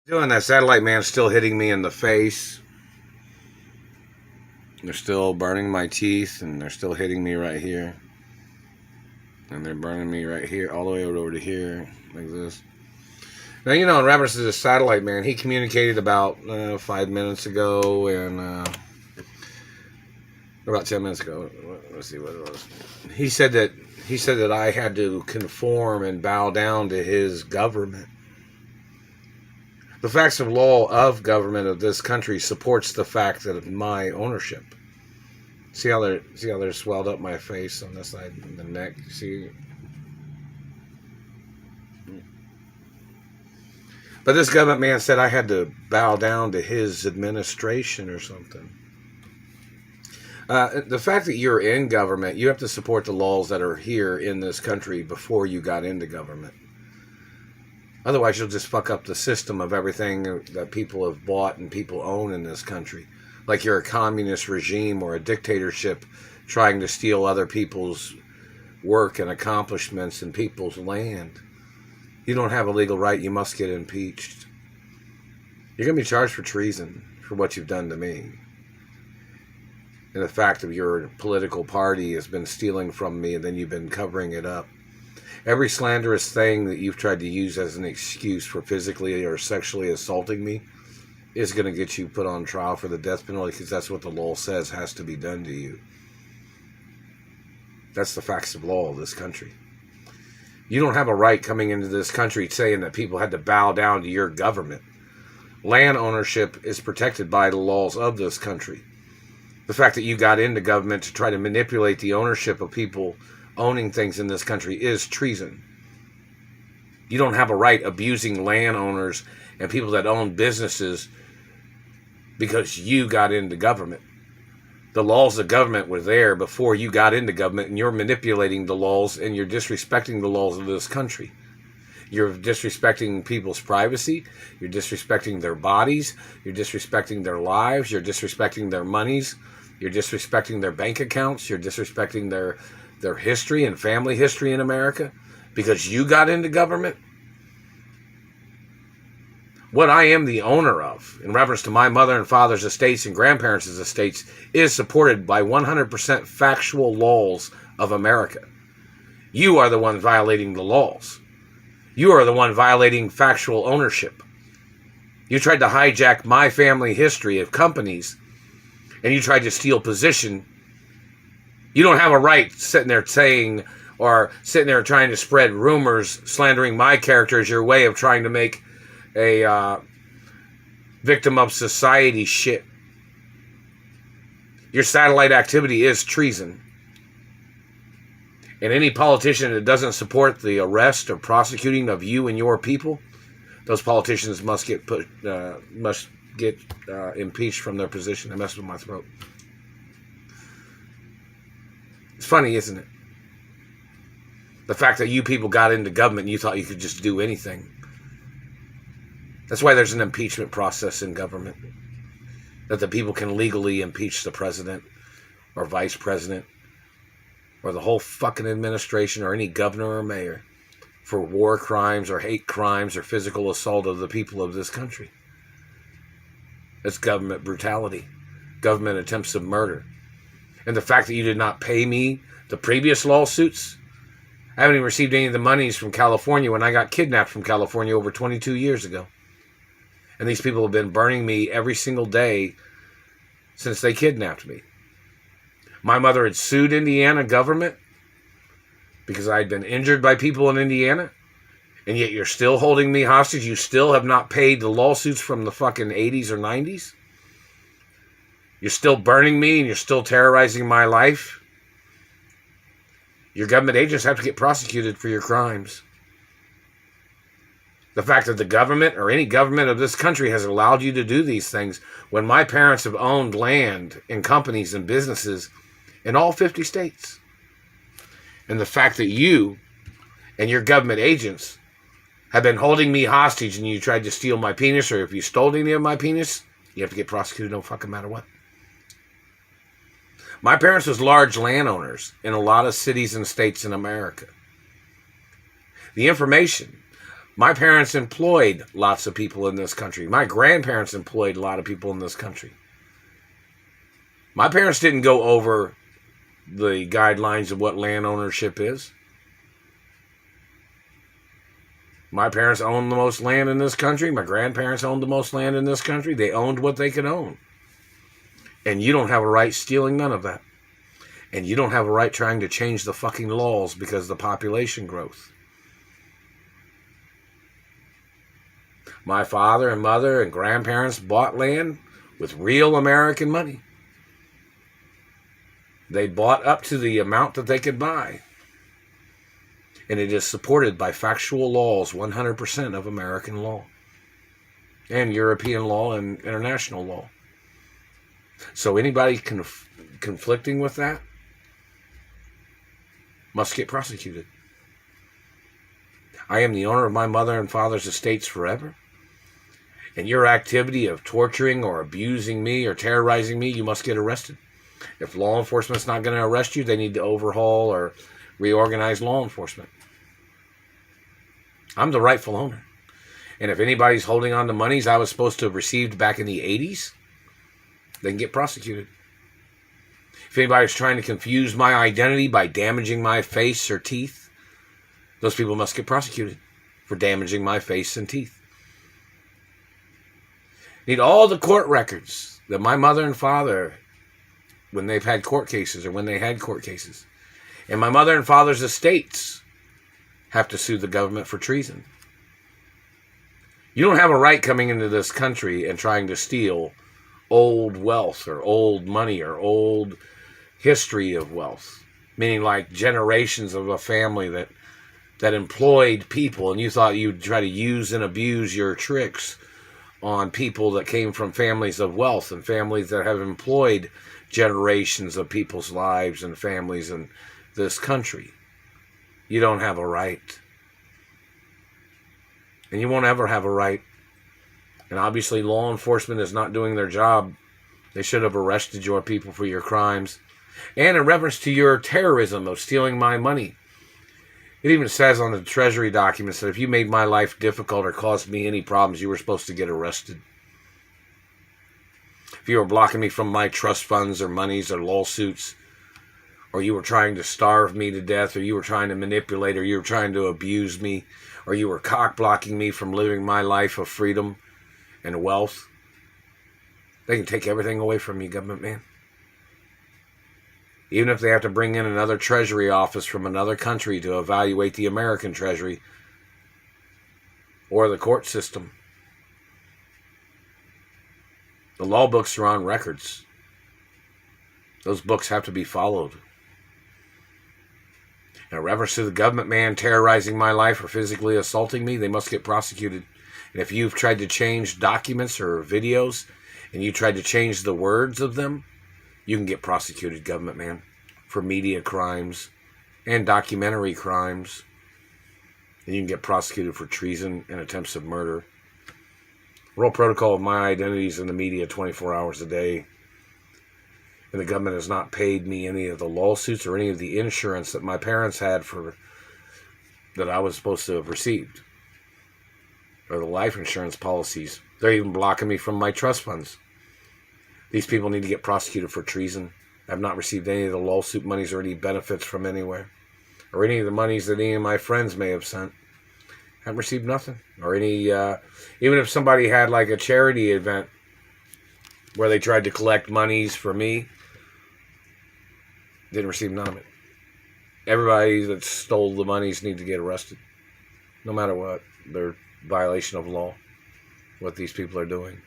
Doing that satellite man's still hitting me in the face. They're still burning my teeth, and they're still hitting me right here. And they're burning me right here, all the way over to here, like this. Now, in reference to the satellite man, he communicated about 5 minutes ago, and about 10 minutes ago. Let's see what it was. He said that I had to conform and bow down to his government. The facts of law of government of this country supports the fact that of my ownership. See how they're swelled up my face on this side and the neck. See, but this government man said I had to bow down to his administration or something. The fact that you're in government, you have to support the laws that are here in this country before you got into government. Otherwise, you'll just fuck up the system of everything that people have bought and people own in this country. Like you're a communist regime or a dictatorship trying to steal other people's work and accomplishments and people's land. You don't have a legal right. You must get impeached. You're going to be charged for treason for what you've done to me. And the fact that your political party has been stealing from me and then you've been covering it up. Every slanderous thing that you've tried to use as an excuse for physically or sexually assaulting me is going to get you put on trial for the death penalty, because that's what the law says has to be done to you. That's the facts of law of this country. You don't have a right coming into this country saying that people had to bow down to your government. Land ownership is protected by the laws of this country. The fact that you got into government to try to manipulate the ownership of people owning things in this country is treason. You don't have a right abusing landowners and people that own businesses because you got into government. The laws of government were there before you got into government, and you're manipulating the laws and you're disrespecting the laws of this country. You're disrespecting people's privacy. You're disrespecting their bodies. You're disrespecting their lives. You're disrespecting their monies. You're disrespecting their bank accounts. You're disrespecting their history and family history in America because you got into government. What I am the owner of, in reference to my mother and father's estates and grandparents' estates, is supported by 100% factual laws of America. You are the one violating the laws. You are the one violating factual ownership. You tried to hijack my family history of companies, and you tried to steal position. You don't have a right sitting there saying, or sitting there trying to spread rumors, slandering my character as your way of trying to make a victim of society shit. Your satellite activity is treason. And any politician that doesn't support the arrest or prosecuting of you and your people, those politicians must get impeached from their position. They messed with my throat. It's funny, isn't it? The fact that you people got into government and you thought you could just do anything. That's why there's an impeachment process in government. That the people can legally impeach the president or vice president or the whole fucking administration or any governor or mayor for war crimes or hate crimes or physical assault of the people of this country. It's government brutality. Government attempts of murder. And the fact that you did not pay me the previous lawsuits, I haven't even received any of the monies from California when I got kidnapped from California over 22 years ago. And these people have been burning me every single day since they kidnapped me. My mother had sued Indiana government because I had been injured by people in Indiana. And yet you're still holding me hostage. You still have not paid the lawsuits from the fucking 80s or 90s. You're still burning me and you're still terrorizing my life. Your government agents have to get prosecuted for your crimes. The fact that the government or any government of this country has allowed you to do these things when my parents have owned land and companies and businesses in all 50 states. And the fact that you and your government agents have been holding me hostage and you tried to steal my penis, or if you stole any of my penis, you have to get prosecuted no fucking matter what. My parents was large landowners in a lot of cities and states in America. The information My parents employed lots of people in this country. My grandparents employed a lot of people in this country. My parents didn't go over the guidelines of what land ownership is. My parents owned the most land in this country. My grandparents owned the most land in this country. They owned what they could own. And you don't have a right stealing none of that. And you don't have a right trying to change the fucking laws because of the population growth. My father and mother and grandparents bought land with real American money. They bought up to the amount that they could buy. And it is supported by factual laws, 100% of American law. And European law and international law. So anybody conflicting with that must get prosecuted. I am the owner of my mother and father's estates forever. And your activity of torturing or abusing me or terrorizing me, you must get arrested. If law enforcement's not going to arrest you, they need to overhaul or reorganize law enforcement. I'm the rightful owner. And if anybody's holding on to monies I was supposed to have received back in the 80s, they can get prosecuted. If anybody's trying to confuse my identity by damaging my face or teeth, those people must get prosecuted for damaging my face and teeth. Need all the court records that my mother and father, when they've had court cases or when they had court cases. And my mother and father's estates have to sue the government for treason. You don't have a right coming into this country and trying to steal old wealth or old money or old history of wealth. Meaning like generations of a family that employed people, and you thought you'd try to use and abuse your tricks on people that came from families of wealth and families that have employed generations of people's lives and families in this country. You don't have a right. And you won't ever have a right. And obviously law enforcement is not doing their job. They should have arrested your people for your crimes. And in reference to your terrorism of stealing my money. It even says on the Treasury documents that if you made my life difficult or caused me any problems, you were supposed to get arrested. If you were blocking me from my trust funds or monies or lawsuits, or you were trying to starve me to death, or you were trying to manipulate, or you were trying to abuse me, or you were cock-blocking me from living my life of freedom and wealth, they can take everything away from you, government man. Even if they have to bring in another Treasury office from another country to evaluate the American Treasury or the court system. The law books are on records. Those books have to be followed. In reference to the government man terrorizing my life or physically assaulting me, they must get prosecuted. And if you've tried to change documents or videos and you tried to change the words of them, you can get prosecuted, government man, for media crimes and documentary crimes. And you can get prosecuted for treason and attempts of murder. Roll protocol of my identities in the media 24 hours a day. And the government has not paid me any of the lawsuits or any of the insurance that my parents had for that I was supposed to have received. Or the life insurance policies. They're even blocking me from my trust funds. These people need to get prosecuted for treason. I've not received any of the lawsuit monies or any benefits from anywhere. Or any of the monies that any of my friends may have sent. I haven't received nothing. Or any, even if somebody had like a charity event where they tried to collect monies for me, didn't receive none of it. Everybody that stole the monies need to get arrested. No matter what. They're violation of law. What these people are doing.